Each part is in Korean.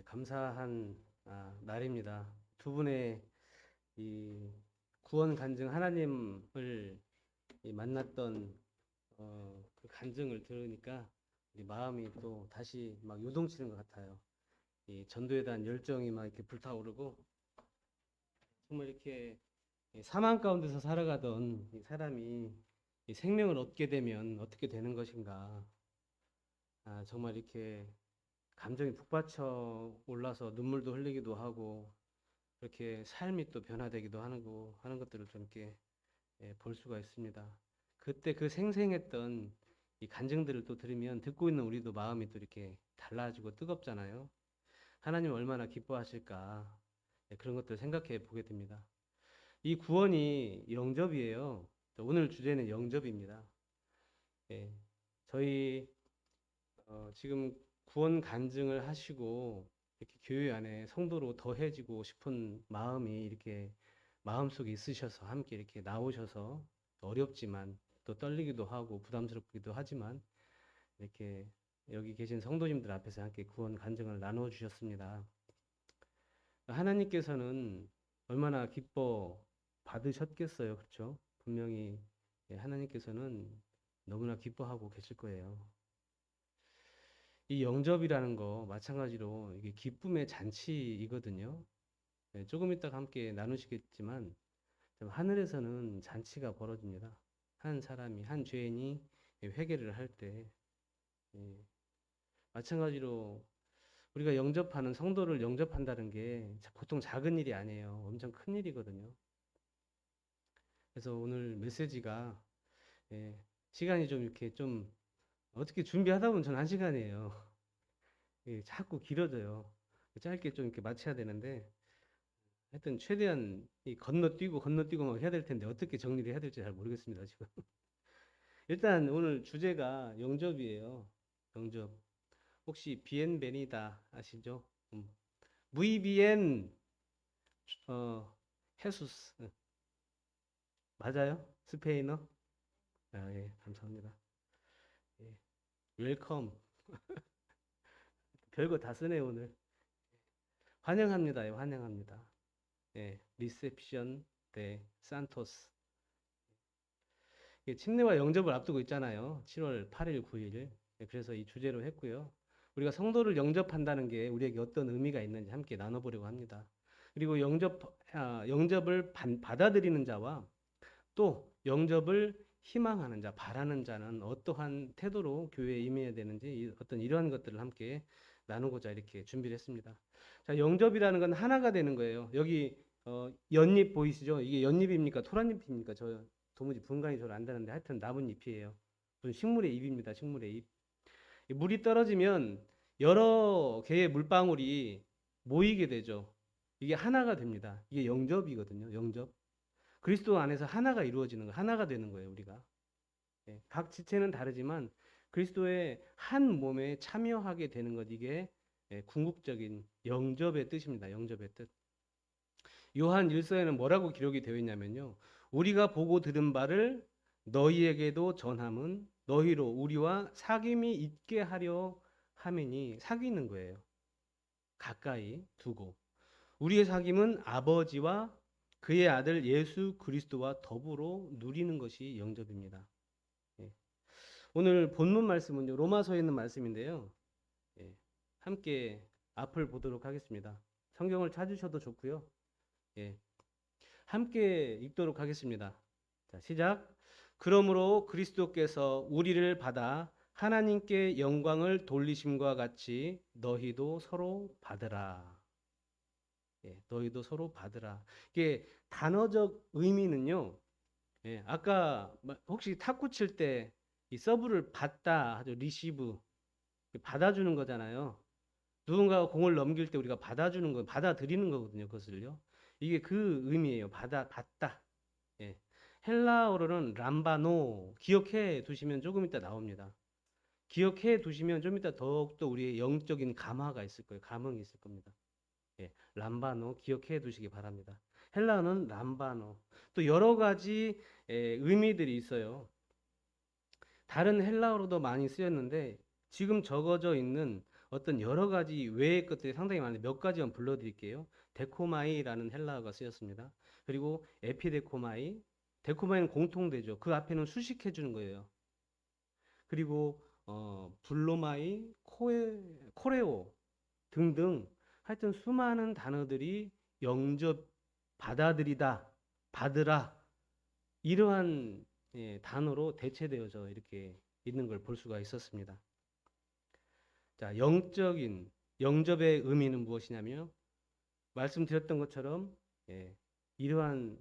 감사한 날입니다. 두 분의 이 구원 간증 하나님을 만났던 그 간증을 들으니까 우리 마음이 또 다시 막 요동치는 것 같아요. 이 전도에 대한 열정이 막 이렇게 불타오르고 정말 이렇게 사망 가운데서 살아가던 이 사람이 이 생명을 얻게 되면 어떻게 되는 것인가? 정말 이렇게 감정이 북받쳐 올라서 눈물도 흘리기도 하고 그렇게 삶이 또 변화되기도 하는 것들을 좀 이렇게 볼 수가 있습니다. 그때 그 생생했던 이 간증들을 또 들으면 듣고 있는 우리도 마음이 또 이렇게 달라지고 뜨겁잖아요. 하나님 얼마나 기뻐하실까 그런 것들 생각해 보게 됩니다. 이 구원이 영접이에요. 오늘 주제는 영접입니다. 예, 저희 지금 구원 간증을 하시고 이렇게 교회 안에 성도로 더해지고 싶은 마음이 이렇게 마음속에 있으셔서 함께 이렇게 나오셔서 어렵지만 또 떨리기도 하고 부담스럽기도 하지만 이렇게 여기 계신 성도님들 앞에서 함께 구원 간증을 나누어 주셨습니다. 하나님께서는 얼마나 기뻐 받으셨겠어요. 그렇죠? 분명히 하나님께서는 너무나 기뻐하고 계실 거예요. 이 영접이라는 거 마찬가지로 이게 기쁨의 잔치이거든요. 조금 이따가 함께 나누시겠지만 하늘에서는 잔치가 벌어집니다. 한 사람이 한 죄인이 회개를 할 때 마찬가지로 우리가 영접하는 성도를 영접한다는 게 보통 작은 일이 아니에요. 엄청 큰 일이거든요. 그래서 오늘 메시지가 시간이 좀 이렇게 좀 어떻게 준비하다 보면 저는 한 시간이에요. 자꾸 길어져요. 짧게 좀 이렇게 마쳐야 되는데 하여튼 최대한 건너뛰고 막 해야 될 텐데 어떻게 정리를 해야 될지 잘 모르겠습니다, 지금. 일단 오늘 주제가 영접이에요. 영접. 혹시 비엔베니다 아시죠? Muy bien, 헤수스. 맞아요? 스페인어? 예, 감사합니다. 예, 웰컴. 별거 다 쓰네요, 오늘. 환영합니다. 예, 환영합니다. 예, 리셉션 데 산토스. 침례와 영접을 앞두고 있잖아요. 7월 8일, 9일. 그래서 이 주제로 했고요. 우리가 성도를 영접한다는 게 우리에게 어떤 의미가 있는지 함께 나눠보려고 합니다. 그리고 영접을 받아들이는 자와 또 영접을 희망하는 자, 바라는 자는 어떠한 태도로 교회에 임해야 되는지 어떤 이러한 것들을 함께 나누고자 이렇게 준비를 했습니다. 자, 영접이라는 건 하나가 되는 거예요. 여기 연잎 보이시죠? 이게 연잎입니까? 토란잎입니까? 저 도무지 분간이 잘 안 되는데 하여튼 나뭇잎이에요. 무슨 식물의 잎입니다. 식물의 잎. 물이 떨어지면 여러 개의 물방울이 모이게 되죠. 이게 하나가 됩니다. 이게 영접이거든요. 영접. 그리스도 안에서 하나가 이루어지는 거, 하나가 되는 거예요, 우리가. 각 지체는 다르지만 그리스도의 한 몸에 참여하게 되는 것, 이게 궁극적인 영접의 뜻입니다. 영접의 뜻. 요한 1서에는 뭐라고 기록이 되어 있냐면요. 우리가 보고 들은 바를 너희에게도 전함은 너희로 우리와 사귐이 있게 하려 함이니, 사귀는 거예요. 가까이 두고. 우리의 사귐은 아버지와 그의 아들 예수 그리스도와 더불어 누리는 것이 영접입니다. 예. 오늘 본문 말씀은요, 로마서에 있는 말씀인데요. 함께 앞을 보도록 하겠습니다. 성경을 찾으셔도 좋고요. 함께 읽도록 하겠습니다. 자, 시작. 그러므로 그리스도께서 우리를 받아 하나님께 영광을 돌리심과 같이 너희도 서로 받으라. 너희도 서로 받으라. 이게 단어적 의미는요. 아까 혹시 탁구 칠 때 이 서브를 받다 하죠. 리시브. 받아주는 거잖아요. 누군가가 공을 넘길 때 우리가 받아주는 거, 받아들이는 거거든요. 그것을요. 이게 그 의미예요. 받다. 예. 헬라어로는 람바노. 기억해 두시면 조금 이따 나옵니다. 기억해 두시면 좀 이따 더욱더 우리의 영적인 감화가 있을 거예요. 감흥이 있을 겁니다. 람바노 기억해 두시기 바랍니다. 헬라어는 람바노. 또 여러 가지 의미들이 있어요. 다른 헬라어로도 많이 쓰였는데 지금 적어져 있는 어떤 여러 가지 외의 것들이 상당히 많은데 몇 가지만 불러드릴게요. 데코마이라는 헬라어가 쓰였습니다. 그리고 에피데코마이, 데코마이는 공통되죠. 그 앞에는 수식해 주는 거예요. 그리고 블로마이, 코레오 등등 하여튼 수많은 단어들이 영접, 받아들이다, 받으라 이러한 단어로 대체되어져 이렇게 있는 걸 볼 수가 있었습니다. 자, 영적인 영접의 의미는 무엇이냐면 말씀드렸던 것처럼 이러한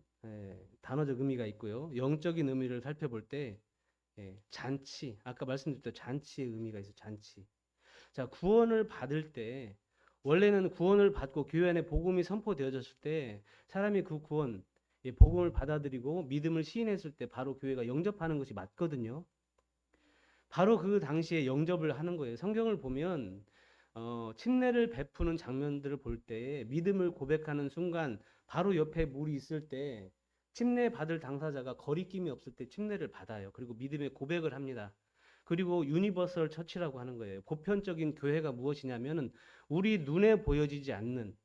단어적 의미가 있고요. 영적인 의미를 살펴볼 때 잔치, 아까 말씀드렸던 잔치의 의미가 있어요. 잔치. 자, 구원을 받을 때 원래는 구원을 받고 교회 안에 복음이 선포되어졌을 때 사람이 그 구원, 복음을 받아들이고 믿음을 시인했을 때 바로 교회가 영접하는 것이 맞거든요. 바로 그 당시에 영접을 하는 거예요. 성경을 보면 침례를 베푸는 장면들을 볼 때 믿음을 고백하는 순간 바로 옆에 물이 있을 때 침례 받을 당사자가 거리낌이 없을 때 침례를 받아요. 그리고 믿음의 고백을 합니다. 그리고 유니버설 처치라고 하는 거예요. 보편적인 교회가 무엇이냐면은 우리 눈에 보여지지 않는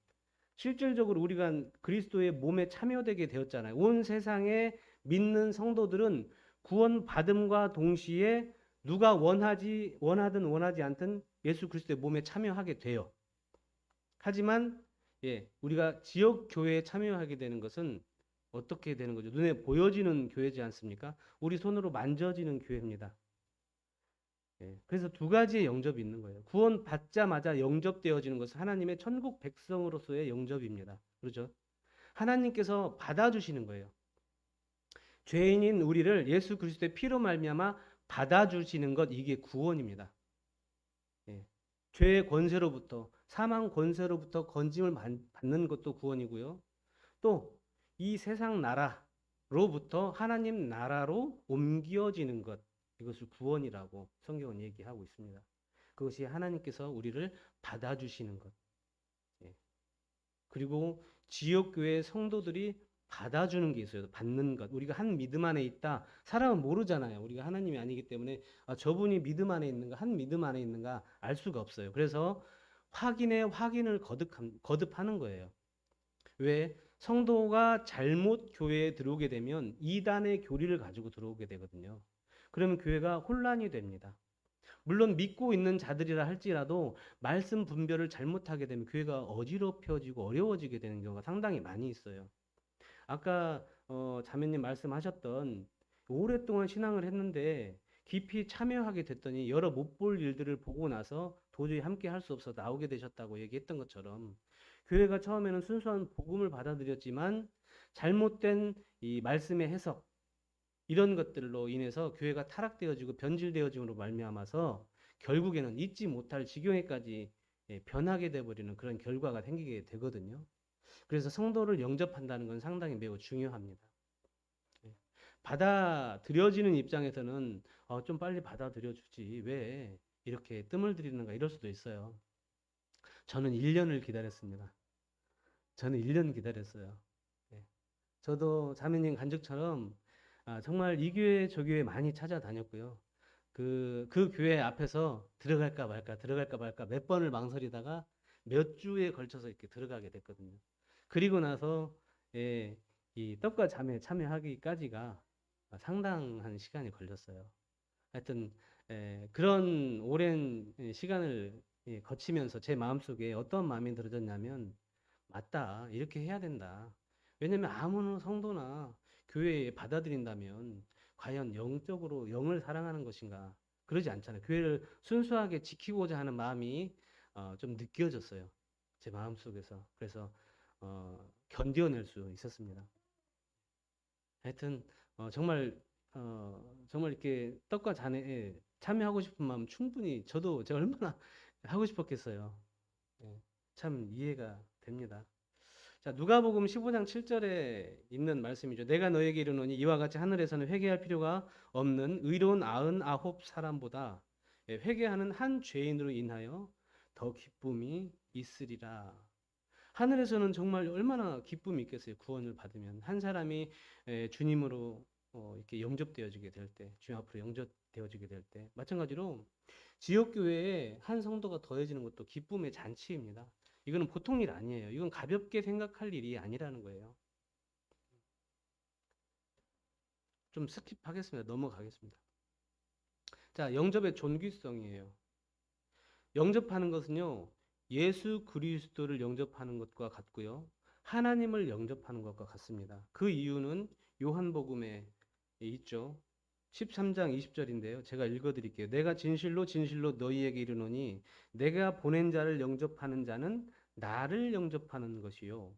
실질적으로 우리가 그리스도의 몸에 참여되게 되었잖아요. 온 세상에 믿는 성도들은 구원 받음과 동시에 누가 원하든 원하지 않든 예수 그리스도의 몸에 참여하게 돼요. 하지만 우리가 지역 교회에 참여하게 되는 것은 어떻게 되는 거죠? 눈에 보여지는 교회지 않습니까? 우리 손으로 만져지는 교회입니다. 그래서 두 가지의 영접이 있는 거예요. 구원 받자마자 영접되어지는 것은 하나님의 천국 백성으로서의 영접입니다. 그렇죠? 하나님께서 받아주시는 거예요. 죄인인 우리를 예수 그리스도의 피로 말미암아 받아주시는 것, 이게 구원입니다. 죄의 권세로부터, 사망 권세로부터 건짐을 받는 것도 구원이고요. 또 이 세상 나라로부터 하나님 나라로 옮겨지는 것, 이것을 구원이라고 성경은 얘기하고 있습니다. 그것이 하나님께서 우리를 받아주시는 것. 그리고 지역교회 성도들이 받아주는 게 있어요. 받는 것. 우리가 한 믿음 안에 있다. 사람은 모르잖아요. 우리가 하나님이 아니기 때문에 저분이 믿음 안에 있는가, 한 믿음 안에 있는가 알 수가 없어요. 그래서 확인에 확인을 거듭하는 거예요. 왜? 성도가 잘못 교회에 들어오게 되면 이단의 교리를 가지고 들어오게 되거든요. 그러면 교회가 혼란이 됩니다. 물론 믿고 있는 자들이라 할지라도 말씀 분별을 잘못하게 되면 교회가 어지럽혀지고 어려워지게 되는 경우가 상당히 많이 있어요. 아까 자매님 말씀하셨던 오랫동안 신앙을 했는데 깊이 참여하게 됐더니 여러 못 볼 일들을 보고 나서 도저히 함께 할 수 없어 나오게 되셨다고 얘기했던 것처럼 교회가 처음에는 순수한 복음을 받아들였지만 잘못된 이 말씀의 해석 이런 것들로 인해서 교회가 타락되어지고 변질되어짐으로 말미암아서 결국에는 잊지 못할 지경에까지 변하게 돼버리는 그런 결과가 생기게 되거든요. 그래서 성도를 영접한다는 건 상당히 매우 중요합니다. 받아들여지는 입장에서는 좀 빨리 받아들여주지 왜 이렇게 뜸을 들이는가 이럴 수도 있어요. 저는 1년을 기다렸습니다. 저는 1년 기다렸어요. 저도 자매님 간증처럼 정말 이 교회 저 교회 많이 찾아다녔고요. 그 교회 앞에서 들어갈까 말까 몇 번을 망설이다가 몇 주에 걸쳐서 이렇게 들어가게 됐거든요. 그리고 나서 이 떡과 잠에 참여하기까지가 상당한 시간이 걸렸어요. 하여튼 그런 오랜 시간을 거치면서 제 마음속에 어떤 마음이 들어졌냐면 맞다. 이렇게 해야 된다. 왜냐면 아무 성도나 교회에 받아들인다면 과연 영적으로 영을 사랑하는 것인가? 그러지 않잖아요. 교회를 순수하게 지키고자 하는 마음이 좀 느껴졌어요. 제 마음속에서. 그래서 견뎌낼 수 있었습니다. 하여튼 정말 이렇게 떡과 잔에 참여하고 싶은 마음 충분히 제가 얼마나 하고 싶었겠어요. 참 이해가 됩니다. 자, 누가복음 15장 7절에 있는 말씀이죠. 내가 너에게 이르노니 이와 같이 하늘에서는 회개할 필요가 없는 의로운 99 사람보다 회개하는 한 죄인으로 인하여 더 기쁨이 있으리라. 하늘에서는 정말 얼마나 기쁨이 있겠어요. 구원을 받으면 한 사람이 주님으로 이렇게 영접되어지게 될 때, 주님 앞으로 영접되어지게 될 때, 마찬가지로 지역교회에 한 성도가 더해지는 것도 기쁨의 잔치입니다. 이거는 보통 일 아니에요. 이건 가볍게 생각할 일이 아니라는 거예요. 좀 스킵하겠습니다. 넘어가겠습니다. 자, 영접의 존귀성이에요. 영접하는 것은요, 예수 그리스도를 영접하는 것과 같고요, 하나님을 영접하는 것과 같습니다. 그 이유는 요한복음에 있죠. 13장 20절인데요. 제가 읽어드릴게요. 내가 진실로 진실로 너희에게 이르노니 내가 보낸 자를 영접하는 자는 나를 영접하는 것이요.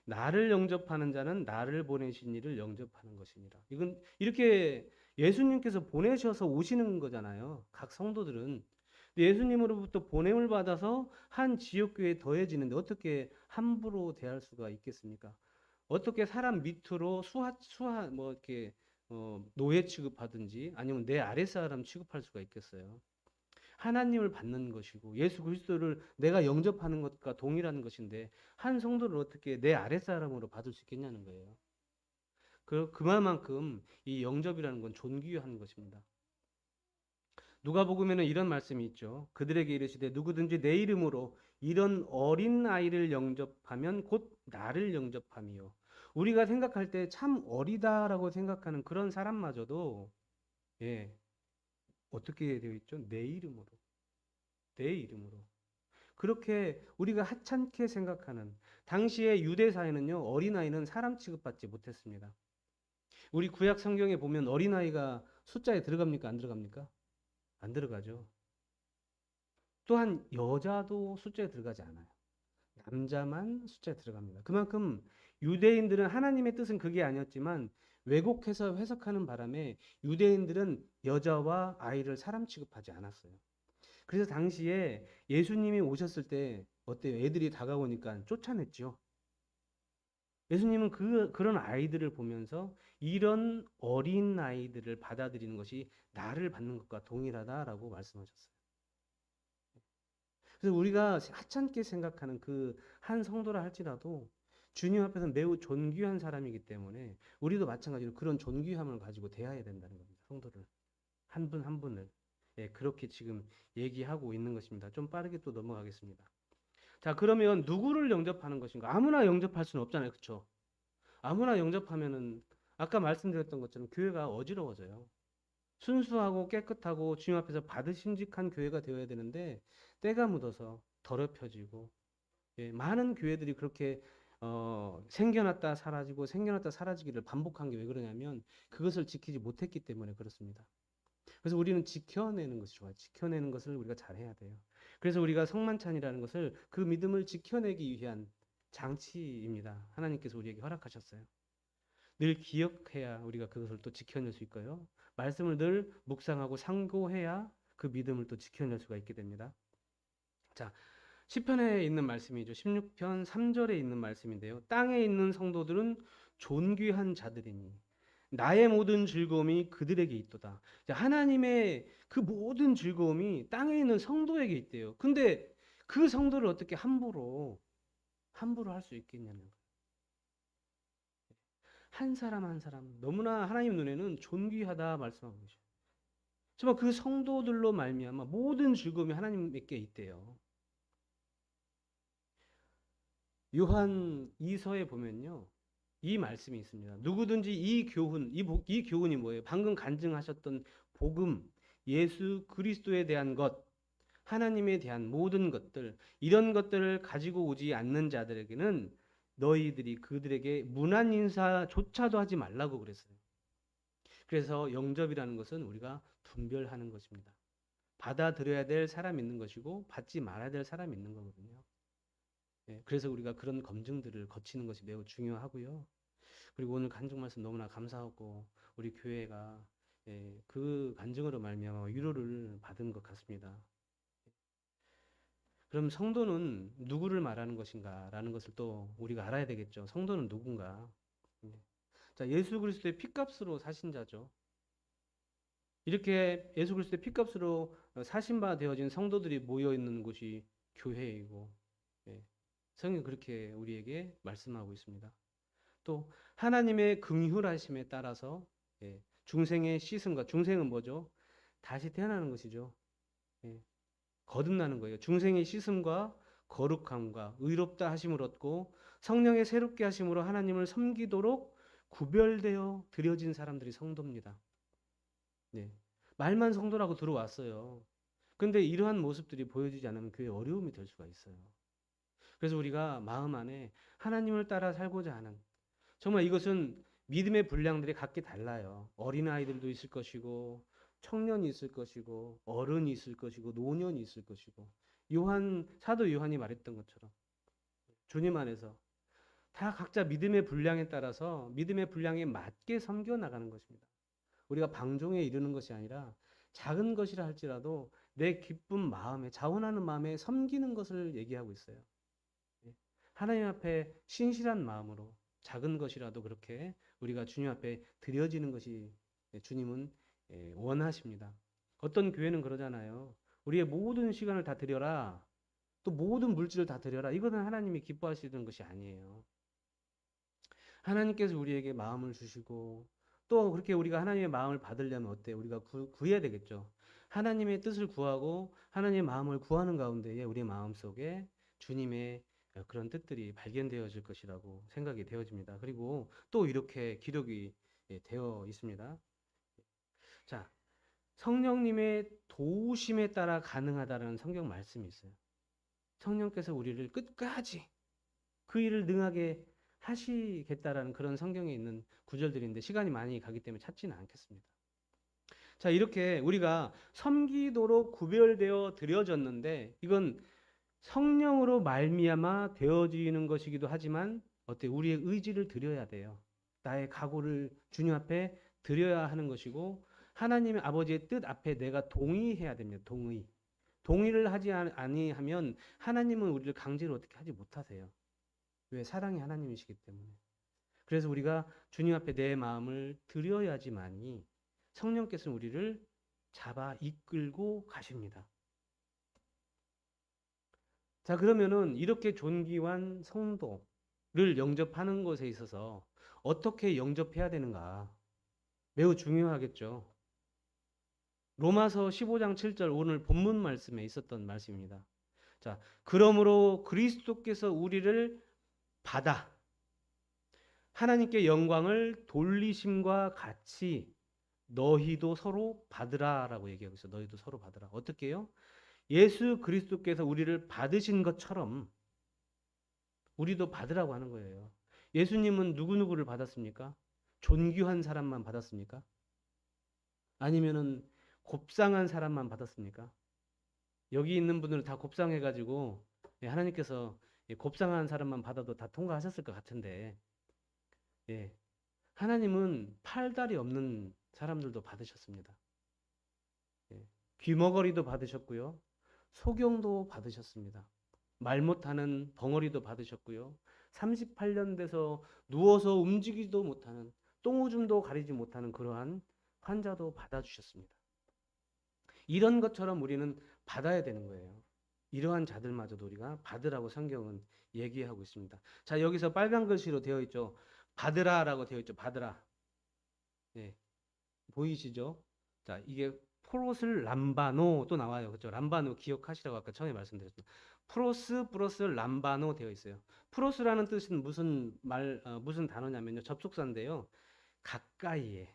나를 영접하는 자는 나를 보내신 이를 영접하는 것이니라. 이건 이렇게 예수님께서 보내셔서 오시는 거잖아요. 각 성도들은. 예수님으로부터 보냄을 받아서 한 지역교회에 더해지는데 어떻게 함부로 대할 수가 있겠습니까? 어떻게 사람 밑으로 뭐 이렇게 노예 취급하든지 아니면 내 아랫사람 취급할 수가 있겠어요. 하나님을 받는 것이고 예수 그리스도를 내가 영접하는 것과 동일한 것인데 한 성도를 어떻게 내 아랫사람으로 받을 수 있겠냐는 거예요. 그만큼 이 영접이라는 건 존귀한 것입니다. 누가복음에는 이런 말씀이 있죠. 그들에게 이르시되 누구든지 내 이름으로 이런 어린 아이를 영접하면 곧 나를 영접함이요. 우리가 생각할 때 참 어리다라고 생각하는 그런 사람마저도 예, 어떻게 되어 있죠? 내 이름으로. 내 이름으로. 그렇게 우리가 하찮게 생각하는 당시의 유대 사회는요. 어린아이는 사람 취급받지 못했습니다. 우리 구약 성경에 보면 어린아이가 숫자에 들어갑니까? 안 들어갑니까? 안 들어가죠. 또한 여자도 숫자에 들어가지 않아요. 남자만 숫자에 들어갑니다. 그만큼 유대인들은 하나님의 뜻은 그게 아니었지만 왜곡해서 해석하는 바람에 유대인들은 여자와 아이를 사람 취급하지 않았어요. 그래서 당시에 예수님이 오셨을 때 어때요? 애들이 다가오니까 쫓아냈죠. 예수님은 그런 아이들을 보면서 이런 어린 아이들을 받아들이는 것이 나를 받는 것과 동일하다라고 말씀하셨어요. 그래서 우리가 하찮게 생각하는 그 한 성도라 할지라도 주님 앞에서 매우 존귀한 사람이기 때문에 우리도 마찬가지로 그런 존귀함을 가지고 대해야 된다는 겁니다. 성도를. 한 분 한 분을. 예, 그렇게 지금 얘기하고 있는 것입니다. 좀 빠르게 또 넘어가겠습니다. 자, 그러면 누구를 영접하는 것인가? 아무나 영접할 수는 없잖아요. 그렇죠? 아무나 영접하면은 아까 말씀드렸던 것처럼 교회가 어지러워져요. 순수하고 깨끗하고 주님 앞에서 받으심직한 교회가 되어야 되는데 때가 묻어서 더럽혀지고 예, 많은 교회들이 그렇게 생겨났다 사라지고 생겨났다 사라지기를 반복한 게 왜 그러냐면 그것을 지키지 못했기 때문에 그렇습니다. 그래서 우리는 지켜내는 것이 좋아요. 지켜내는 것을 우리가 잘해야 돼요. 그래서 우리가 성만찬이라는 것을 그 믿음을 지켜내기 위한 장치입니다. 하나님께서 우리에게 허락하셨어요. 늘 기억해야 우리가 그것을 또 지켜낼 수 있고요. 말씀을 늘 묵상하고 상고해야 그 믿음을 또 지켜낼 수가 있게 됩니다. 자, 시편에 있는 말씀이죠. 16편 3절에 있는 말씀인데요. 땅에 있는 성도들은 존귀한 자들이니 나의 모든 즐거움이 그들에게 있도다. 하나님의 그 모든 즐거움이 땅에 있는 성도에게 있대요. 근데 그 성도를 어떻게 함부로 할 수 있겠냐는 거예요. 한 사람 한 사람 너무나 하나님 눈에는 존귀하다 말씀하고 계셔요. 정말 그 성도들로 말미암아 모든 즐거움이 하나님께 있대요. 요한 2서에 보면요. 이 말씀이 있습니다. 누구든지 이 교훈이 뭐예요? 방금 간증하셨던 복음, 예수 그리스도에 대한 것, 하나님에 대한 모든 것들, 이런 것들을 가지고 오지 않는 자들에게는 너희들이 그들에게 문안 인사조차도 하지 말라고 그랬어요. 그래서 영접이라는 것은 우리가 분별하는 것입니다. 받아들여야 될 사람이 있는 것이고 받지 말아야 될 사람이 있는 거거든요. 예, 그래서 우리가 그런 검증들을 거치는 것이 매우 중요하고요. 그리고 오늘 간증 말씀 너무나 감사하고 우리 교회가 예, 그 간증으로 말미암아 위로를 받은 것 같습니다. 그럼 성도는 누구를 말하는 것인가라는 것을 또 우리가 알아야 되겠죠. 성도는 누군가? 예. 자, 예수 그리스도의 피값으로 사신 자죠. 이렇게 예수 그리스도의 피값으로 사신 바 되어진 성도들이 모여 있는 곳이 교회이고 예, 성경이 그렇게 우리에게 말씀하고 있습니다. 또 하나님의 긍휼하심에 따라서 예, 중생의 씻음과 중생은 뭐죠? 다시 태어나는 것이죠. 예, 거듭나는 거예요. 중생의 씻음과 거룩함과 의롭다 하심을 얻고 성령의 새롭게 하심으로 하나님을 섬기도록 구별되어 드려진 사람들이 성도입니다. 네. 말만 성도라고 들어왔어요. 근데 이러한 모습들이 보여지지 않으면 교회에 어려움이 될 수가 있어요. 그래서 우리가 마음 안에 하나님을 따라 살고자 하는, 정말 이것은 믿음의 분량들이 각기 달라요. 어린아이들도 있을 것이고 청년이 있을 것이고 어른이 있을 것이고 노년이 있을 것이고, 사도 요한이 말했던 것처럼 주님 안에서 다 각자 믿음의 분량에 따라서 믿음의 분량에 맞게 섬겨 나가는 것입니다. 우리가 방종에 이르는 것이 아니라 작은 것이라 할지라도 내 기쁜 마음에, 자원하는 마음에 섬기는 것을 얘기하고 있어요. 예. 하나님 앞에 신실한 마음으로 작은 것이라도 그렇게 우리가 주님 앞에 드려지는 것이 주님은 원하십니다. 어떤 교회는 그러잖아요. 우리의 모든 시간을 다 드려라. 또 모든 물질을 다 드려라. 이거는 하나님이 기뻐하시는 것이 아니에요. 하나님께서 우리에게 마음을 주시고 또 그렇게 우리가 하나님의 마음을 받으려면 어때요? 우리가 구해야 되겠죠. 하나님의 뜻을 구하고 하나님의 마음을 구하는 가운데에 우리의 마음속에 주님의 그런 뜻들이 발견되어질 것이라고 생각이 되어집니다. 그리고 또 이렇게 기록이 되어 있습니다. 자, 성령님의 도우심에 따라 가능하다는 성경 말씀이 있어요. 성령께서 우리를 끝까지 그 일을 능하게 하시겠다라는 그런 성경에 있는 구절들인데 시간이 많이 가기 때문에 찾지는 않겠습니다. 자, 이렇게 우리가 섬기도록 구별되어 드려졌는데 이건 성령으로 말미암아 되어지는 것이기도 하지만 어때? 우리의 의지를 드려야 돼요. 나의 각오를 주님 앞에 드려야 하는 것이고 하나님의 아버지의 뜻 앞에 내가 동의해야 됩니다. 동의. 동의를 하지 아니하면 하나님은 우리를 강제로 어떻게 하지 못하세요. 왜? 사랑이 하나님이시기 때문에. 그래서 우리가 주님 앞에 내 마음을 드려야지만이 성령께서는 우리를 잡아 이끌고 가십니다. 자, 그러면은 이렇게 존귀한 성도를 영접하는 것에 있어서 어떻게 영접해야 되는가? 매우 중요하겠죠. 로마서 15장 7절 오늘 본문 말씀에 있었던 말씀입니다. 자, 그러므로 그리스도께서 우리를 받아 하나님께 영광을 돌리심과 같이 너희도 서로 받으라라고 얘기하고 있어요. 너희도 서로 받으라. 어떻게 해요? 예수 그리스도께서 우리를 받으신 것처럼 우리도 받으라고 하는 거예요. 예수님은 누구누구를 받았습니까? 존귀한 사람만 받았습니까? 아니면은 곱상한 사람만 받았습니까? 여기 있는 분들은 다 곱상해가지고 하나님께서 곱상한 사람만 받아도 다 통과하셨을 것 같은데, 예, 하나님은 팔다리 없는 사람들도 받으셨습니다. 예, 귀머거리도 받으셨고요, 소경도 받으셨습니다. 말 못하는 벙어리도 받으셨고요, 38년 돼서 누워서 움직이지도 못하는 똥오줌도 가리지 못하는 그러한 환자도 받아주셨습니다. 이런 것처럼 우리는 받아야 되는 거예요. 이러한 자들마저도 우리가 받으라고 성경은 얘기하고 있습니다. 자, 여기서 빨간 글씨로 되어 있죠. 받으라라고 되어 있죠. 받으라. 네, 보이시죠? 자, 이게 프로슬 람바노 또 나와요. 그렇죠? 람바노 기억하시라고 아까 처음에 말씀드렸습니다. 프로스 플러스 람바노 되어 있어요. 프로스라는 뜻은 무슨 단어냐면요. 접속사인데요. 가까이에,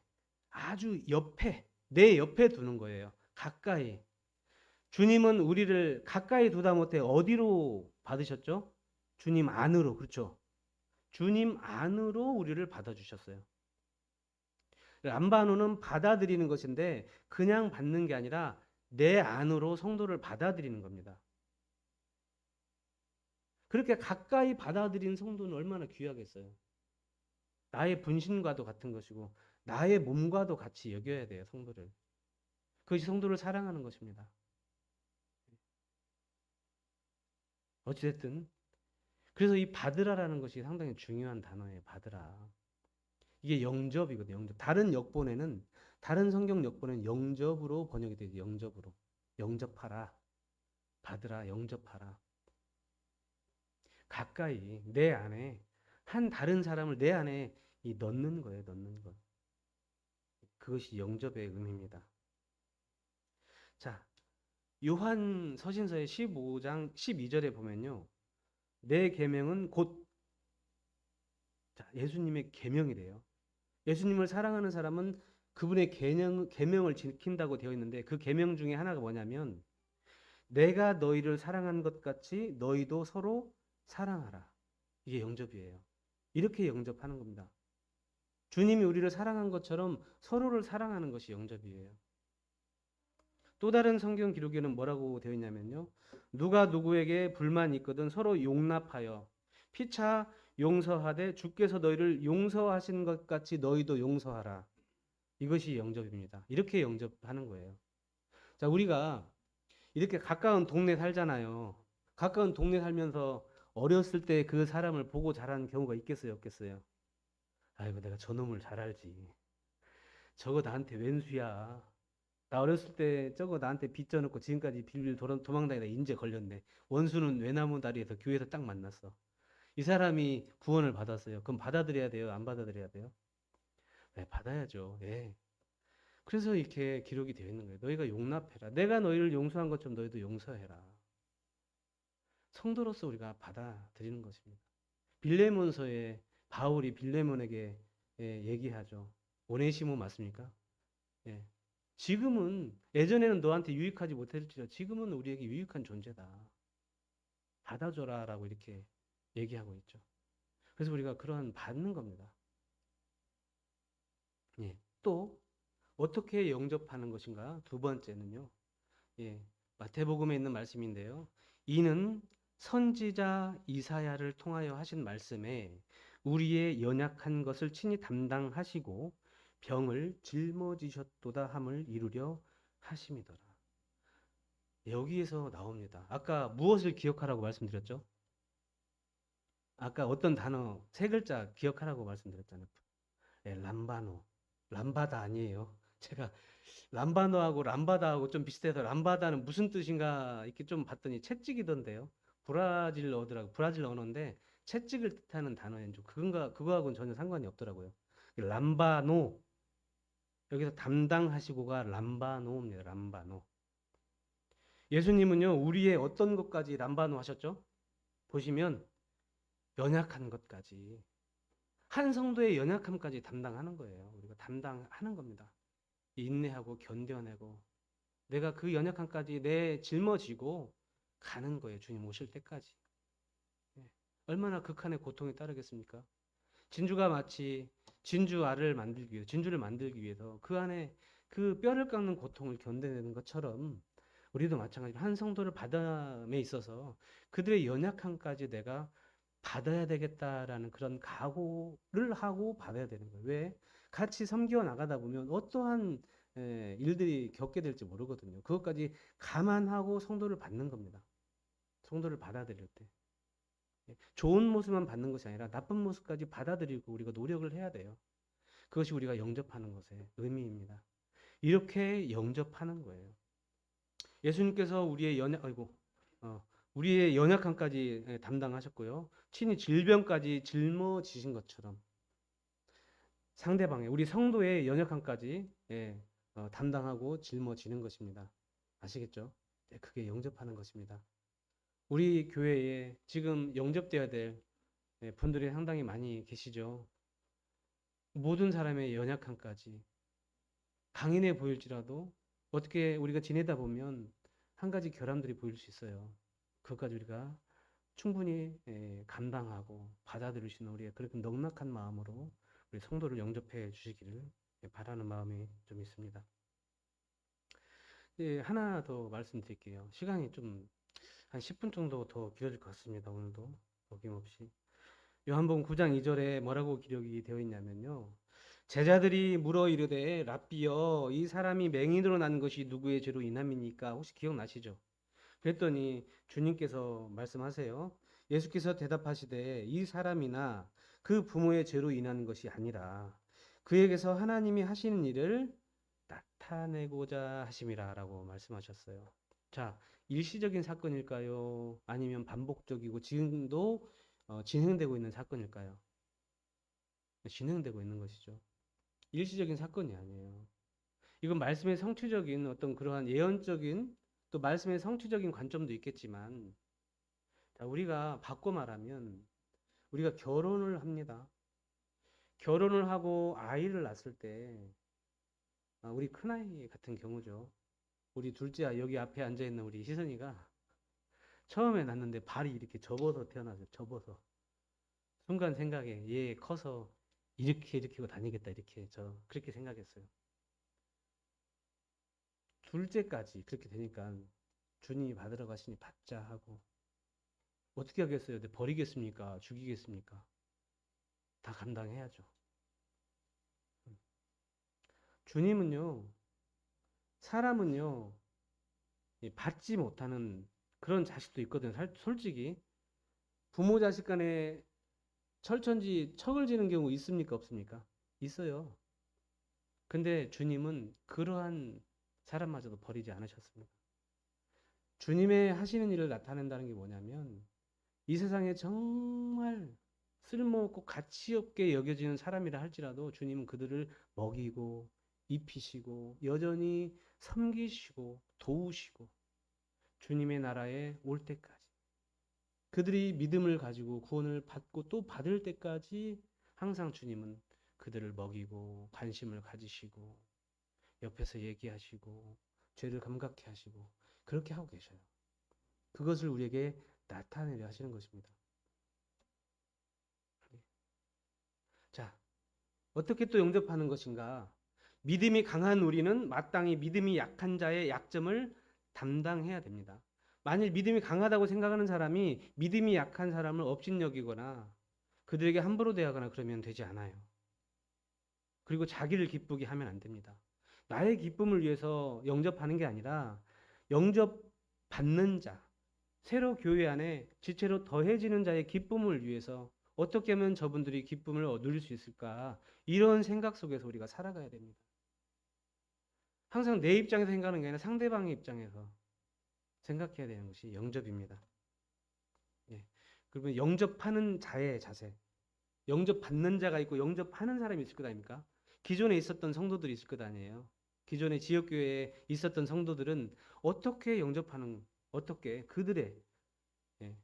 아주 옆에, 내 옆에 두는 거예요. 가까이. 주님은 우리를 가까이 두다 못해 어디로 받으셨죠? 주님 안으로. 그렇죠? 주님 안으로 우리를 받아주셨어요. 람바노는 받아들이는 것인데 그냥 받는 게 아니라 내 안으로 성도를 받아들이는 겁니다. 그렇게 가까이 받아들인 성도는 얼마나 귀하겠어요. 나의 분신과도 같은 것이고 나의 몸과도 같이 여겨야 돼요. 성도를. 그것이 성도를 사랑하는 것입니다. 어찌됐든 그래서 이 받으라라는 것이 상당히 중요한 단어예요. 받으라. 이게 영접이거든요. 영접. 다른 성경 역본에는 영접으로 번역이 되죠. 영접으로. 영접하라. 받으라. 영접하라. 가까이 내 안에 한 다른 사람을 내 안에 넣는 거예요. 넣는 것. 그것이 영접의 의미입니다. 자, 요한 서신서의 15장 12절에 보면요. 내 계명은 곧 자, 예수님의 계명이래요. 예수님을 사랑하는 사람은 그분의 계명을 지킨다고 되어 있는데 그 계명 중에 하나가 뭐냐면 내가 너희를 사랑한 것 같이 너희도 서로 사랑하라. 이게 영접이에요. 이렇게 영접하는 겁니다. 주님이 우리를 사랑한 것처럼 서로를 사랑하는 것이 영접이에요. 또 다른 성경 기록에는 뭐라고 되어 있냐면요. 누가 누구에게 불만이 있거든 서로 용납하여 피차 용서하되 주께서 너희를 용서하신 것 같이 너희도 용서하라. 이것이 영접입니다. 이렇게 영접하는 거예요. 자, 우리가 이렇게 가까운 동네 살잖아요. 가까운 동네 살면서 어렸을 때 그 사람을 보고 자란 경우가 있겠어요, 없겠어요? 아이고, 내가 저놈을 잘 알지. 저거 나한테 왼수야. 나 어렸을 때 저거 나한테 빚져놓고 지금까지 빌빌 도망다니다 인제 걸렸네. 원수는 외나무 다리에서 교회에서 딱 만났어. 이 사람이 구원을 받았어요. 그럼 받아들여야 돼요? 안 받아들여야 돼요? 네, 받아야죠. 예. 그래서 이렇게 기록이 되어 있는 거예요. 너희가 용납해라. 내가 너희를 용서한 것처럼 너희도 용서해라. 성도로서 우리가 받아들이는 것입니다. 빌레몬서에 바울이 빌레몬에게 얘기하죠. 오네시모 맞습니까? 예. 지금은 예전에는 너한테 유익하지 못했지만 지금은 우리에게 유익한 존재다. 받아줘라라고 이렇게 얘기하고 있죠. 그래서 우리가 그러한 받는 겁니다. 예. 또 어떻게 영접하는 것인가? 두 번째는요. 예. 마태복음에 있는 말씀인데요. 이는 선지자 이사야를 통하여 하신 말씀에 우리의 연약한 것을 친히 담당하시고 병을 짊어지셨도다 함을 이루려 하심이더라. 여기에서 나옵니다. 아까 무엇을 기억하라고 말씀드렸죠? 아까 어떤 단어 세 글자 기억하라고 말씀드렸잖아요. 예, 람바노. 람바다 아니에요. 제가 람바노하고 람바다하고 좀 비슷해서 람바다는 무슨 뜻인가 이렇게 좀 봤더니 채찍이던데요. 브라질어더라고. 브라질 언어인데 채찍을 뜻하는 단어인 줄 그거하고는 전혀 상관이 없더라고요. 람바노. 여기서 담당하시고가 람바노입니다. 람바노. 예수님은요, 우리의 어떤 것까지 람바노 하셨죠? 보시면 연약한 것까지. 한 성도의 연약함까지 담당하는 거예요. 우리가 담당하는 겁니다. 인내하고 견뎌내고 내가 그 연약함까지 내 짊어지고 가는 거예요. 주님 오실 때까지. 예. 얼마나 극한의 고통이 따르겠습니까? 진주가 마치 진주 알을 만들기 위해서, 진주를 만들기 위해서 그 안에 그 뼈를 깎는 고통을 견뎌내는 것처럼 우리도 마찬가지로 한 성도를 받음에 있어서 그들의 연약함까지 내가 받아야 되겠다라는 그런 각오를 하고 받아야 되는 거예요. 왜? 같이 섬겨 나가다 보면 어떠한 일들이 겪게 될지 모르거든요. 그것까지 감안하고 성도를 받는 겁니다. 성도를 받아들일 때. 좋은 모습만 받는 것이 아니라 나쁜 모습까지 받아들이고 우리가 노력을 해야 돼요. 그것이 우리가 영접하는 것의 의미입니다. 이렇게 영접하는 거예요. 예수님께서 우리의 연약함까지 담당하셨고요. 친히 질병까지 짊어지신 것처럼 상대방의 우리 성도의 연약함까지 담당하고 짊어지는 것입니다. 아시겠죠? 네, 그게 영접하는 것입니다. 우리 교회에 지금 영접되어야 될 분들이 상당히 많이 계시죠. 모든 사람의 연약함까지 강인해 보일지라도 어떻게 우리가 지내다 보면 한 가지 결함들이 보일 수 있어요. 그것까지 우리가 충분히 감당하고 받아들일 수 있는 우리의 그렇게 넉넉한 마음으로 우리 성도를 영접해 주시기를 바라는 마음이 좀 있습니다. 하나 더 말씀드릴게요. 시간이 좀 한 10분 정도 더 길어질 것 같습니다. 오늘도 어김없이. 요한복음 9장 2절에 뭐라고 기록이 되어 있냐면요. 제자들이 물어 이르되 랍비여 이 사람이 맹인으로 난 것이 누구의 죄로 인함이니까 혹시 기억나시죠? 그랬더니 주님께서 말씀하세요. 예수께서 대답하시되 이 사람이나 그 부모의 죄로 인한 것이 아니라 그에게서 하나님이 하시는 일을 나타내고자 하심이라라고 말씀하셨어요. 자, 일시적인 사건일까요? 아니면 반복적이고 지금도 진행되고 있는 사건일까요? 진행되고 있는 것이죠. 일시적인 사건이 아니에요. 이건 말씀의 성취적인 어떤 그러한 예언적인 또 말씀의 성취적인 관점도 있겠지만, 자, 우리가 바꿔 말하면 우리가 결혼을 합니다. 결혼을 하고 아이를 낳았을 때, 우리 큰아이 같은 경우죠. 우리 둘째 아이, 여기 앞에 앉아 있는 우리 희선이가 처음에 낳는데 발이 이렇게 접어서 태어나서 접어서. 순간 생각에 얘 커서 이렇게 일으키고 다니겠다, 이렇게 그렇게 생각했어요. 둘째까지 그렇게 되니까 주님이 받으러 가시니 받자 하고, 어떻게 하겠어요? 근데 버리겠습니까? 죽이겠습니까? 다 감당해야죠. 주님은요, 사람은요, 받지 못하는 그런 자식도 있거든요. 솔직히 부모 자식 간에 철천지 척을 지는 경우 있습니까? 없습니까? 있어요. 근데 주님은 그러한 사람마저도 버리지 않으셨습니다. 주님의 하시는 일을 나타낸다는 게 뭐냐면, 이 세상에 정말 쓸모없고 가치 없게 여겨지는 사람이라 할지라도 주님은 그들을 먹이고 입히시고 여전히 섬기시고 도우시고, 주님의 나라에 올 때까지 그들이 믿음을 가지고 구원을 받고 또 받을 때까지 항상 주님은 그들을 먹이고 관심을 가지시고 옆에서 얘기하시고 죄를 감각케 하시고 그렇게 하고 계셔요. 그것을 우리에게 나타내려 하시는 것입니다. 자, 어떻게 또 영접하는 것인가? 믿음이 강한 우리는 마땅히 믿음이 약한 자의 약점을 담당해야 됩니다. 만일 믿음이 강하다고 생각하는 사람이 믿음이 약한 사람을 업신여기거나 그들에게 함부로 대하거나 그러면 되지 않아요. 그리고 자기를 기쁘게 하면 안 됩니다. 나의 기쁨을 위해서 영접하는 게 아니라 영접받는 자, 새로 교회 안에 지체로 더해지는 자의 기쁨을 위해서 어떻게 하면 저분들이 기쁨을 누릴 수 있을까? 이런 생각 속에서 우리가 살아가야 됩니다. 항상 내 입장에서 생각하는 게 아니라 상대방의 입장에서 생각해야 되는 것이 영접입니다. 예. 그러면 영접하는 자의 자세, 영접받는 자가 있고 영접하는 사람이 있을 것 아닙니까? 기존에 있었던 성도들이 있을 것 아니에요. 기존에 지역교회에 있었던 성도들은 어떻게 그들의, 예,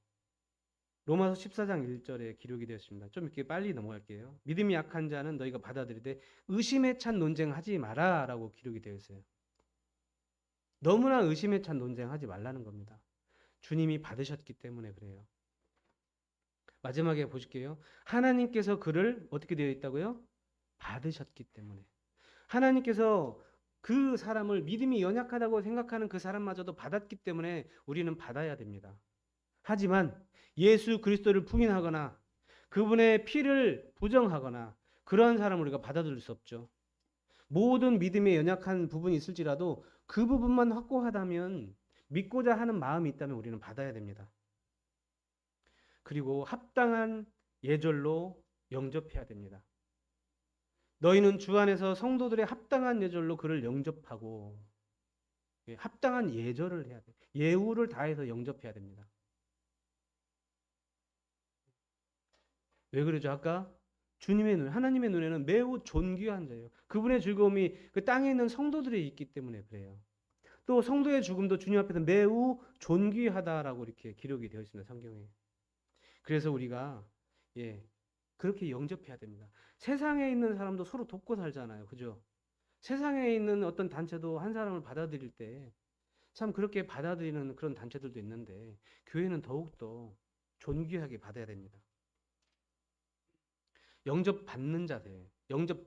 로마서 14장 1절에 기록이 되었습니다. 좀 이렇게 빨리 넘어갈게요. 믿음이 약한 자는 너희가 받아들이되 의심에 찬 논쟁하지 마라 라고 기록이 되어 있어요. 너무나 의심에 찬 논쟁하지 말라는 겁니다. 주님이 받으셨기 때문에 그래요. 마지막에 보실게요. 하나님께서 그를 어떻게 되어 있다고요? 받으셨기 때문에. 하나님께서 그 사람을 믿음이 연약하다고 생각하는 그 사람마저도 받았기 때문에 우리는 받아야 됩니다. 하지만 예수 그리스도를 부인하거나 그분의 피를 부정하거나 그러한 사람을 우리가 받아들일 수 없죠. 모든 믿음에 연약한 부분이 있을지라도 그 부분만 확고하다면, 믿고자 하는 마음이 있다면 우리는 받아야 됩니다. 그리고 합당한 예절로 영접해야 됩니다. 너희는 주 안에서 성도들의 합당한 예절로 그를 영접하고, 합당한 예절을 해야 돼요. 예우를 다해서 영접해야 됩니다. 왜 그러죠? 아까 주님의 눈, 하나님의 눈에는 매우 존귀한 자예요. 그분의 즐거움이 그 땅에 있는 성도들에 있기 때문에 그래요. 또 성도의 죽음도 주님 앞에서 매우 존귀하다라고 이렇게 기록이 되어 있습니다. 성경에. 그래서 우리가, 예, 그렇게 영접해야 됩니다. 세상에 있는 사람도 서로 돕고 살잖아요. 그죠? 세상에 있는 어떤 단체도 한 사람을 받아들일 때 참 그렇게 받아들이는 그런 단체들도 있는데, 교회는 더욱더 존귀하게 받아야 됩니다. 영접 받는 자세, 영접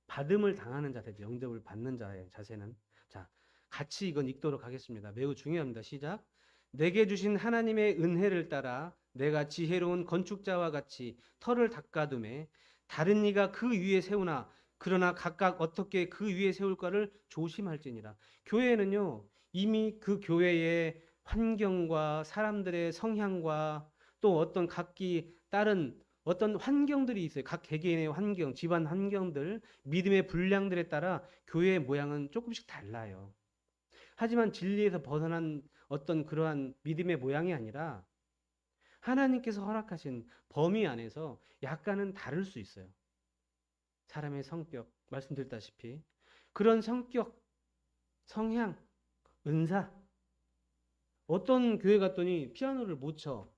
받음을 당하는 자세죠. 영접을 받는 자의 자세는. 자, 같이 이건 읽도록 하겠습니다. 매우 중요합니다. 시작. 내게 주신 하나님의 은혜를 따라 내가 지혜로운 건축자와 같이 터를 닦아둠에 다른 이가 그 위에 세우나 그러나 각각 어떻게 그 위에 세울까를 조심할지니라. 교회는요, 이미 그 교회의 환경과 사람들의 성향과 또 어떤 각기 다른 어떤 환경들이 있어요. 각 개개인의 환경, 집안 환경들, 믿음의 분량들에 따라 교회의 모양은 조금씩 달라요. 하지만 진리에서 벗어난 어떤 그러한 믿음의 모양이 아니라 하나님께서 허락하신 범위 안에서 약간은 다를 수 있어요. 사람의 성격, 말씀드렸다시피 그런 성격, 성향, 은사, 어떤 교회 갔더니 피아노를 못 쳐.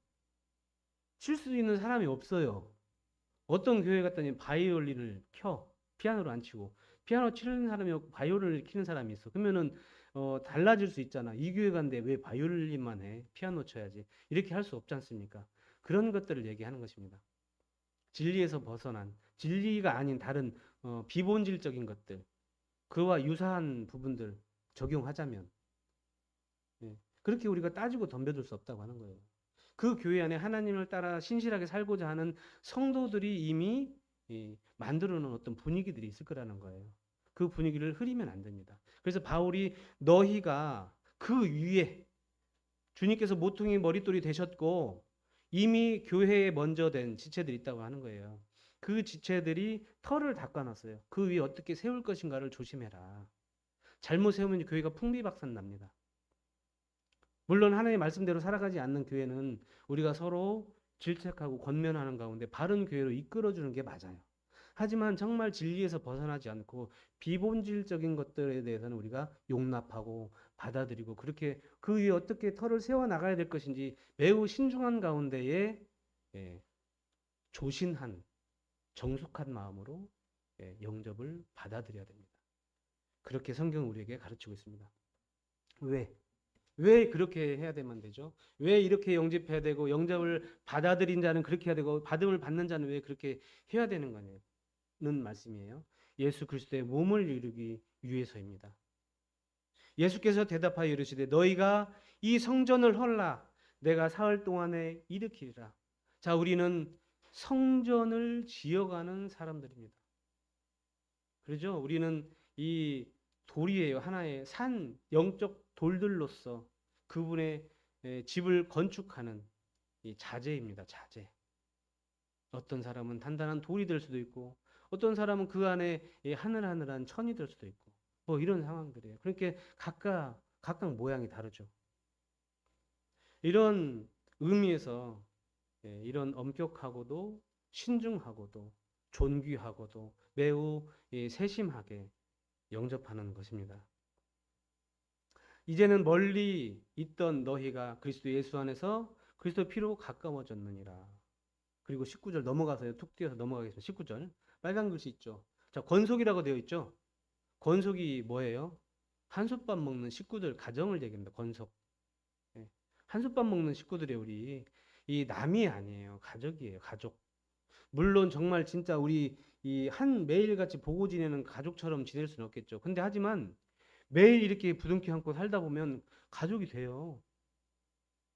칠 수 있는 사람이 없어요. 어떤 교회 갔더니 바이올린을 켜. 피아노를 안 치고. 피아노 치는 사람이 없고 바이올린을 키는 사람이 있어. 그러면은 달라질 수 있잖아. 이 교회 간데 왜 바이올린만 해? 피아노 쳐야지. 이렇게 할 수 없지 않습니까? 그런 것들을 얘기하는 것입니다. 진리에서 벗어난, 진리가 아닌 다른 비본질적인 것들, 그와 유사한 부분들 적용하자면, 예, 그렇게 우리가 따지고 덤벼들 수 없다고 하는 거예요. 그 교회 안에 하나님을 따라 신실하게 살고자 하는 성도들이 이미 만들어 놓은 어떤 분위기들이 있을 거라는 거예요. 그 분위기를 흐리면 안 됩니다. 그래서 바울이 너희가 그 위에 주님께서 모퉁이 머릿돌이 되셨고 이미 교회에 먼저 된 지체들이 있다고 하는 거예요. 그 지체들이 터를 닦아놨어요. 그 위에 어떻게 세울 것인가를 조심해라. 잘못 세우면 교회가 풍비박산 납니다. 물론 하나님의 말씀대로 살아가지 않는 교회는 우리가 서로 질책하고 권면하는 가운데 바른 교회로 이끌어주는 게 맞아요. 하지만 정말 진리에서 벗어나지 않고 비본질적인 것들에 대해서는 우리가 용납하고 받아들이고 그렇게 그 위에 어떻게 터를 세워 나가야 될 것인지 매우 신중한 가운데에 조신한 정숙한 마음으로 영접을 받아들여야 됩니다. 그렇게 성경은 우리에게 가르치고 있습니다. 왜 그렇게 해야 되면 되죠? 왜 이렇게 영접해야 되고 영접을 받아들인 자는 그렇게 해야 되고 받음을 받는 자는 왜 그렇게 해야 되는 거냐는 말씀이에요. 예수 그리스도의 몸을 이루기 위해서입니다. 예수께서 대답하여 이르시되 너희가 이 성전을 헐라 내가 사흘 동안에 일으키리라. 자, 우리는 성전을 지어가는 사람들입니다. 그렇죠? 우리는 이 돌이에요. 하나의 산 영적 돌들로서 그분의 집을 건축하는 이 자재입니다. 자재. 어떤 사람은 단단한 돌이 될 수도 있고 어떤 사람은 그 안에 하늘하늘한 천이 될 수도 있고 뭐 이런 상황들이에요. 그러니까 각각 모양이 다르죠. 이런 의미에서 이런 엄격하고도 신중하고도 존귀하고도 매우 세심하게 영접하는 것입니다. 이제는 멀리 있던 너희가 그리스도 예수 안에서 그리스도 피로 가까워졌느니라. 그리고 19절 넘어가서요. 툭 띄어서 넘어가겠습니다. 19절. 빨간 글씨 있죠. 자, 권속이라고 되어 있죠. 권속이 뭐예요? 한솥밥 먹는 식구들 가정을 얘기합니다. 권속. 한솥밥 먹는 식구들이 우리 이 남이 아니에요. 가족이에요. 가족. 물론 정말 진짜 우리 이 한 매일같이 보고 지내는 가족처럼 지낼 수는 없겠죠. 근데 하지만 매일 이렇게 부둥켜 안고 살다 보면 가족이 돼요.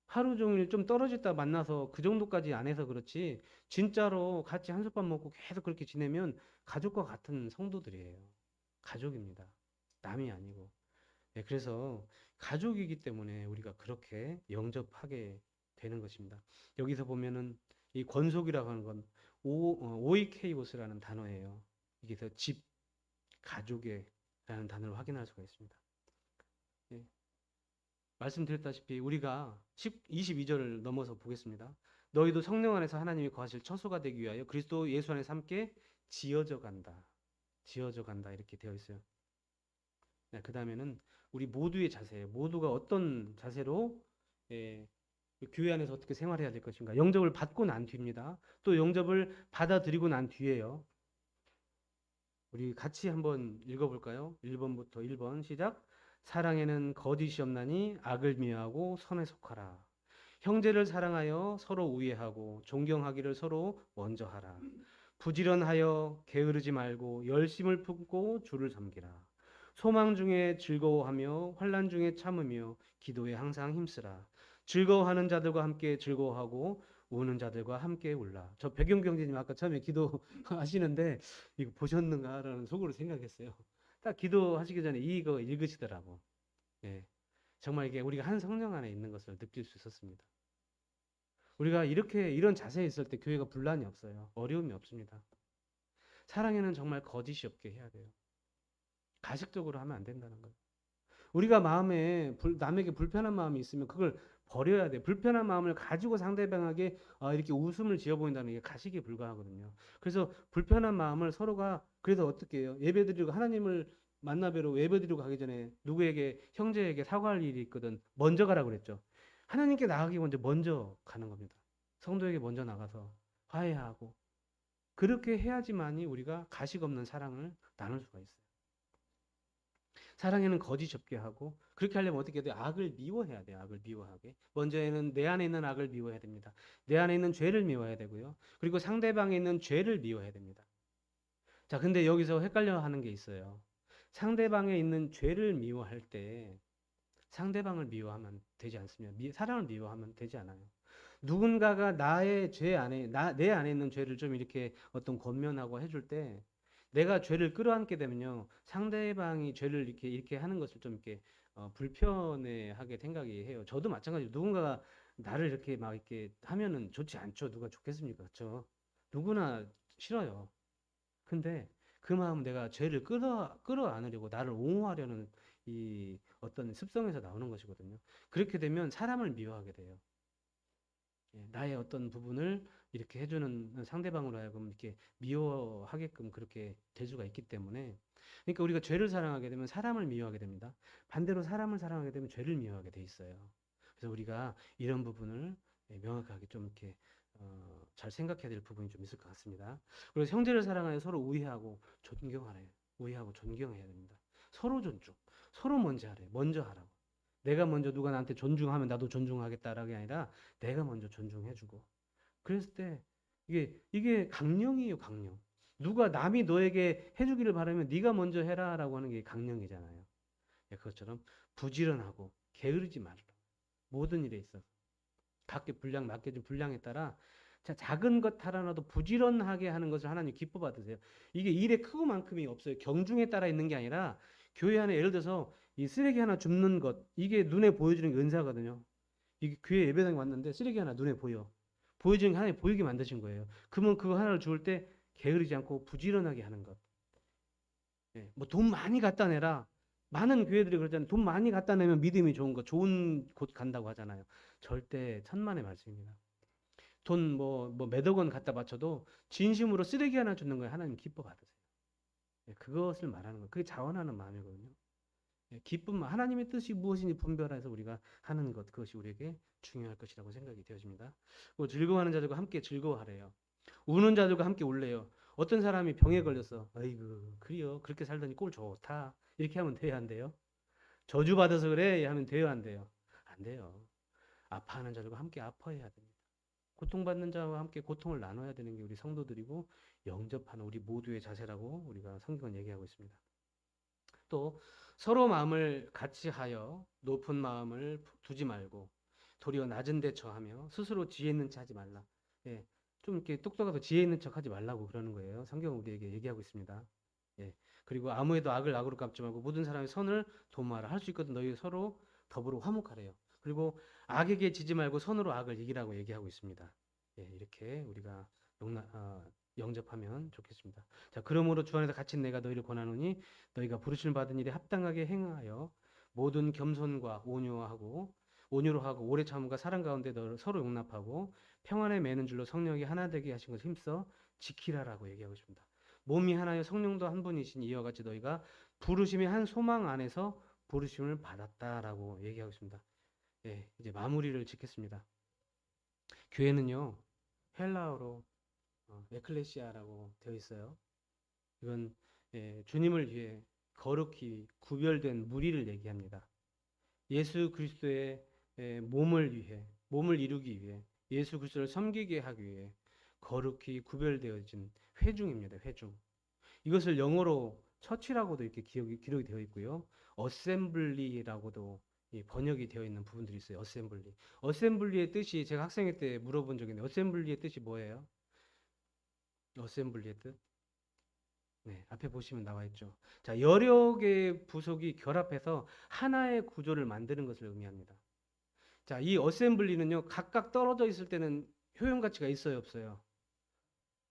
하루 종일 좀 떨어졌다 만나서 그 정도까지 안 해서 그렇지 진짜로 같이 한솥밥 먹고 계속 그렇게 지내면 가족과 같은 성도들이에요. 가족입니다. 남이 아니고. 그래서 가족이기 때문에 우리가 그렇게 영접하게 되는 것입니다. 여기서 보면은 이 권속이라고 하는 건 오이케이오스라는 단어예요. 여기서 집, 가족의라는 단어를 확인할 수가 있습니다. 말씀드렸다시피 우리가 22절을 넘어서 보겠습니다. 너희도 성령 안에서 하나님이 거하실 처소가 되기 위하여 그리스도 예수 안에서 함께 지어져 간다. 지어져 간다 이렇게 되어 있어요. 그 다음에는 우리 모두의 자세예요. 모두가 어떤 자세로 교회 안에서 어떻게 생활해야 될 것인가. 영접을 받고 난 뒤입니다. 또 영접을 받아들이고 난 뒤에요. 우리 같이 한번 읽어볼까요? 1번부터 1번 시작. 사랑에는 거짓이 없나니 악을 미워하고 선에 속하라. 형제를 사랑하여 서로 우애하고 존경하기를 서로 먼저 하라. 부지런하여 게으르지 말고 열심을 품고 주를 섬기라. 소망 중에 즐거워하며 환난 중에 참으며 기도에 항상 힘쓰라. 즐거워하는 자들과 함께 즐거워하고 우는 자들과 함께 울라. 저 백용 경제님 아까 처음에 기도하시는데 이거 보셨는가라는 속으로 생각했어요. 딱 기도하시기 전에 이거 읽으시더라고. 정말 이게 우리가 한 성령 안에 있는 것을 느낄 수 있었습니다. 우리가 이런 자세에 있을 때 교회가 분란이 없어요. 어려움이 없습니다. 사랑에는 정말 거짓이 없게 해야 돼요. 가식적으로 하면 안 된다는 거예요. 우리가 마음에 남에게 불편한 마음이 있으면 그걸 버려야 돼. 불편한 마음을 가지고 상대방에게 이렇게 웃음을 지어 보인다는 게 가식에 불과하거든요. 그래서 불편한 마음을 서로가 그래서 어떻게 해요? 예배드리고 하나님을 만나뵈러 예배드리고 가기 전에 누구에게 형제에게 사과할 일이 있거든. 먼저 가라고 그랬죠. 하나님께 나가기 먼저 가는 겁니다. 성도에게 먼저 나가서 화해하고 그렇게 해야지만이 우리가 가식 없는 사랑을 나눌 수가 있어요. 사랑에는 거짓 접게 하고 그렇게 하려면 어떻게 해야 돼요? 악을 미워해야 돼요. 악을 미워하게. 먼저에는 내 안에 있는 악을 미워해야 됩니다. 내 안에 있는 죄를 미워해야 되고요. 그리고 상대방에 있는 죄를 미워해야 됩니다. 자, 근데 여기서 헷갈려 하는 게 있어요. 상대방에 있는 죄를 미워할 때 상대방을 미워하면 되지 않습니다. 사랑을 미워하면 되지 않아요. 누군가가 나의 죄 안에, 내 안에 있는 죄를 좀 이렇게 어떤 권면하고 해줄 때 내가 죄를 끌어안게 되면요. 상대방이 죄를 이렇게 하는 것을 좀 이렇게 불편해하게 생각이 해요. 저도 마찬가지로 누군가가 나를 이렇게 막 이렇게 하면은 좋지 않죠. 누가 좋겠습니까? 그렇죠? 누구나 싫어요. 근데 그 마음 내가 죄를 끌어안으려고 나를 옹호하려는 이 어떤 습성에서 나오는 것이거든요. 그렇게 되면 사람을 미워하게 돼요. 예, 나의 어떤 부분을 이렇게 해주는 상대방으로 하여금 이렇게 미워하게끔 그렇게 될 수가 있기 때문에 그러니까 우리가 죄를 사랑하게 되면 사람을 미워하게 됩니다. 반대로 사람을 사랑하게 되면 죄를 미워하게 돼 있어요. 그래서 우리가 이런 부분을 명확하게 좀 이렇게 잘 생각해야 될 부분이 좀 있을 것 같습니다. 그리고 형제를 사랑하여 서로 우애하고 존경하래요. 우애하고 존경해야 됩니다. 서로 존중, 서로 먼저 하라고. 내가 먼저 누가 나한테 존중하면 나도 존중하겠다라는 게 아니라 내가 먼저 존중해주고. 그랬을 때 이게 강령이에요, 강령. 누가 남이 너에게 해주기를 바라면 네가 먼저 해라라고 하는 게 강령이잖아요. 예, 그것처럼 부지런하고 게으르지 말라. 모든 일에 있어서 각기 분량 맡겨진 분량에 따라 자, 작은 것 하나라도 부지런하게 하는 것을 하나님 기뻐 받으세요. 이게 일의 크고만큼이 없어요. 경중에 따라 있는 게 아니라 교회 안에 예를 들어서 이 쓰레기 하나 줍는 것 이게 눈에 보여주는 게 은사거든요. 이게 교회 예배당에 왔는데 쓰레기 하나 눈에 보여. 보여주는 게 하나님 보이게 만드신 거예요. 그러면 그거 하나를 주울 때 게으르지 않고 부지런하게 하는 것. 예, 뭐 돈 많이 갖다 내라. 많은 교회들이 그러잖아요. 돈 많이 갖다 내면 믿음이 좋은 거, 좋은 곳 간다고 하잖아요. 절대 천만의 말씀입니다. 돈 몇억 원 갖다 바쳐도 진심으로 쓰레기 하나 주는 거에 하나님 기뻐 받으세요. 예, 그것을 말하는 거예요. 그게 자원하는 마음이거든요. 예, 기쁨, 하나님의 뜻이 무엇인지 분별해서 우리가 하는 것, 그것이 우리에게 중요할 것이라고 생각이 되어집니다. 그리고 즐거워하는 자들과 함께 즐거워하래요. 우는 자들과 함께 울래요. 어떤 사람이 병에 걸렸어. 아이고, 그래요. 그렇게 살더니 꼴 좋다. 이렇게 하면 돼야 한대요. 저주받아서 그래. 하면 돼요, 안 돼요? 안 돼요. 아파하는 자들과 함께 아파해야 됩니다. 고통받는 자와 함께 고통을 나눠야 되는 게 우리 성도들이고 영접하는 우리 모두의 자세라고 우리가 성경은 얘기하고 있습니다. 또 서로 마음을 같이 하여 높은 마음을 두지 말고 도리어 낮은 데 처하며 스스로 지혜 있는 체 하지 말라. 예, 좀 이렇게 똑똑하고 지혜 있는 척 하지 말라고 그러는 거예요. 성경은 우리에게 얘기하고 있습니다. 예, 그리고 아무에도 악을 악으로 갚지 말고 모든 사람의 선을 도모하라. 할 수 있거든 너희 서로 더불어 화목하래요. 그리고 악에게 지지 말고 선으로 악을 이기라고 얘기하고 있습니다. 예, 이렇게 우리가 영접하면 좋겠습니다. 자, 그러므로 주 안에서 갇힌 내가 너희를 권하노니 너희가 부르심을 받은 일에 합당하게 행하여 모든 겸손과 온유로 하고 오래 참음과 사랑 가운데 너를 서로 용납하고 평안에 매는 줄로 성령이 하나 되게 하신 것을 힘써 지키라라고 얘기하고 있습니다. 몸이 하나여 성령도 한 분이신 이와 같이 너희가 부르심의 한 소망 안에서 부르심을 받았다라고 얘기하고 있습니다. 예, 이제 마무리를 짓겠습니다. 교회는요, 헬라어로 에클레시아라고 되어 있어요. 이건 주님을 위해 거룩히 구별된 무리를 얘기합니다. 예수 그리스도의 몸을 위해, 몸을 이루기 위해, 예수 그리스도를 섬기게 하기 위해 거룩히 구별되어진 회중입니다. 회중. 이것을 영어로 처치라고도 이렇게 기록이 되어 있고요. 어셈블리라고도 번역이 되어 있는 부분들이 있어요. 어셈블리. 어셈블리의 뜻이 제가 학생회 때 물어본 적이 있는데 어셈블리의 뜻이 뭐예요? 어셈블리의 뜻? 네, 앞에 보시면 나와 있죠. 자, 여러 개의 부속이 결합해서 하나의 구조를 만드는 것을 의미합니다. 자, 이 어셈블리는요, 각각 떨어져 있을 때는 효용 가치가 있어요, 없어요?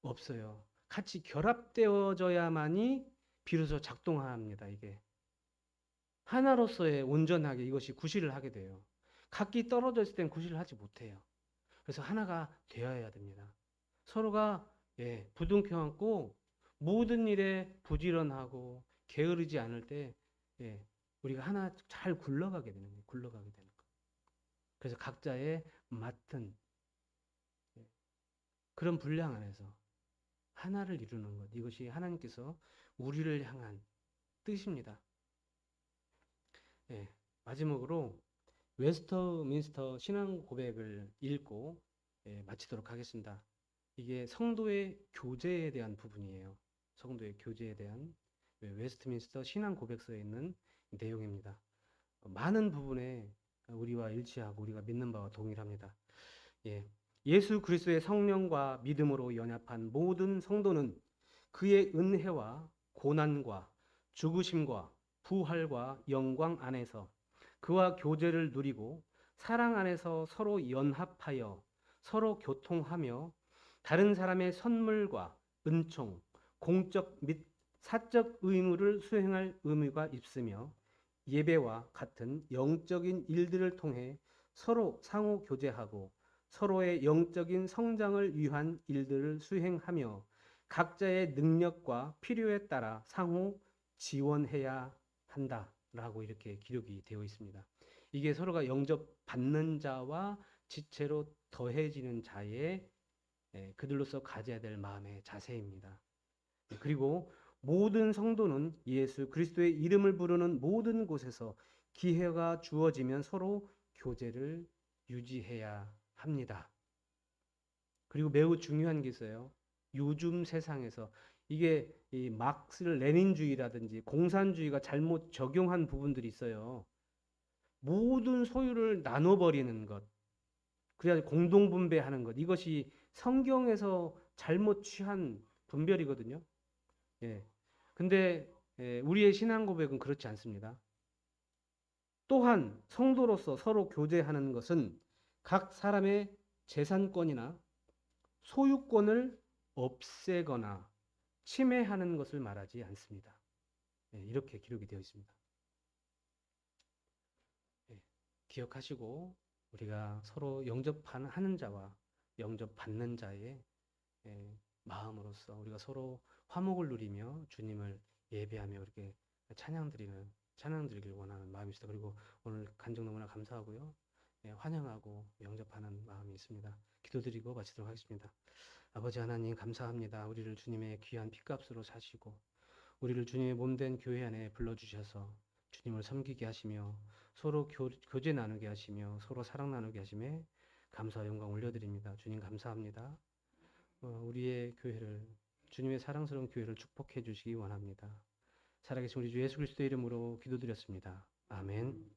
없어요. 같이 결합되어져야만이 비로소 작동합니다, 이게. 하나로서의 온전하게 이것이 구실을 하게 돼요. 각기 떨어져 있을 땐 구실을 하지 못해요. 그래서 하나가 되어야 됩니다. 서로가 부둥켜 안고 모든 일에 부지런하고 게으르지 않을 때 우리가 하나 잘 굴러가게 되는 거예요. 굴러가게 되는 거. 그래서 각자의 맡은 그런 분량 안에서 하나를 이루는 것. 이것이 하나님께서 우리를 향한 뜻입니다. 예, 마지막으로 웨스터민스터 신앙 고백을 읽고 마치도록 하겠습니다. 이게 성도의 교제에 대한 부분이에요. 성도의 교제에 대한 웨스트민스터 신앙 고백서에 있는 내용입니다. 많은 부분에 우리와 일치하고 우리가 믿는 바와 동일합니다. 예. 예수 그리스도의 성령과 믿음으로 연합한 모든 성도는 그의 은혜와 고난과 죽으심과 부활과 영광 안에서 그와 교제를 누리고 사랑 안에서 서로 연합하여 서로 교통하며 다른 사람의 선물과 은총, 공적 및 사적 의무를 수행할 의무가 있으며 예배와 같은 영적인 일들을 통해 서로 상호 교제하고 서로의 영적인 성장을 위한 일들을 수행하며 각자의 능력과 필요에 따라 상호 지원해야 한다라고 이렇게 기록이 되어 있습니다. 이게 서로가 영접받는 자와 지체로 더해지는 자의 그들로서 가져야 될 마음의 자세입니다. 그리고 모든 성도는 예수 그리스도의 이름을 부르는 모든 곳에서 기회가 주어지면 서로 교제를 유지해야 합니다. 그리고 매우 중요한 게 있어요. 요즘 세상에서 이게 이 막스 레닌주의라든지 공산주의가 잘못 적용한 부분들이 있어요. 모든 소유를 나눠버리는 것, 그래야 공동분배하는 것, 이것이 성경에서 잘못 취한 분별이거든요. 예. 근데 우리의 신앙 고백은 그렇지 않습니다. 또한 성도로서 서로 교제하는 것은 각 사람의 재산권이나 소유권을 없애거나 침해하는 것을 말하지 않습니다. 이렇게 기록이 되어 있습니다. 기억하시고 우리가 서로 영접하는 자와 영접받는 자의 마음으로서 우리가 서로 화목을 누리며 주님을 예배하며 이렇게 찬양 드리길 원하는 마음이 있습니다. 그리고 오늘 간증 너무나 감사하고요. 환영하고 영접하는 마음이 있습니다. 기도드리고 마치도록 하겠습니다. 아버지 하나님 감사합니다. 우리를 주님의 귀한 핏값으로 사시고 우리를 주님의 몸된 교회 안에 불러주셔서 주님을 섬기게 하시며 서로 교제 나누게 하시며 서로 사랑 나누게 하심에 감사와 영광 올려드립니다. 주님 감사합니다. 우리의 교회를 주님의 사랑스러운 교회를 축복해 주시기 원합니다. 살아계신 우리 주 예수 그리스도의 이름으로 기도드렸습니다. 아멘.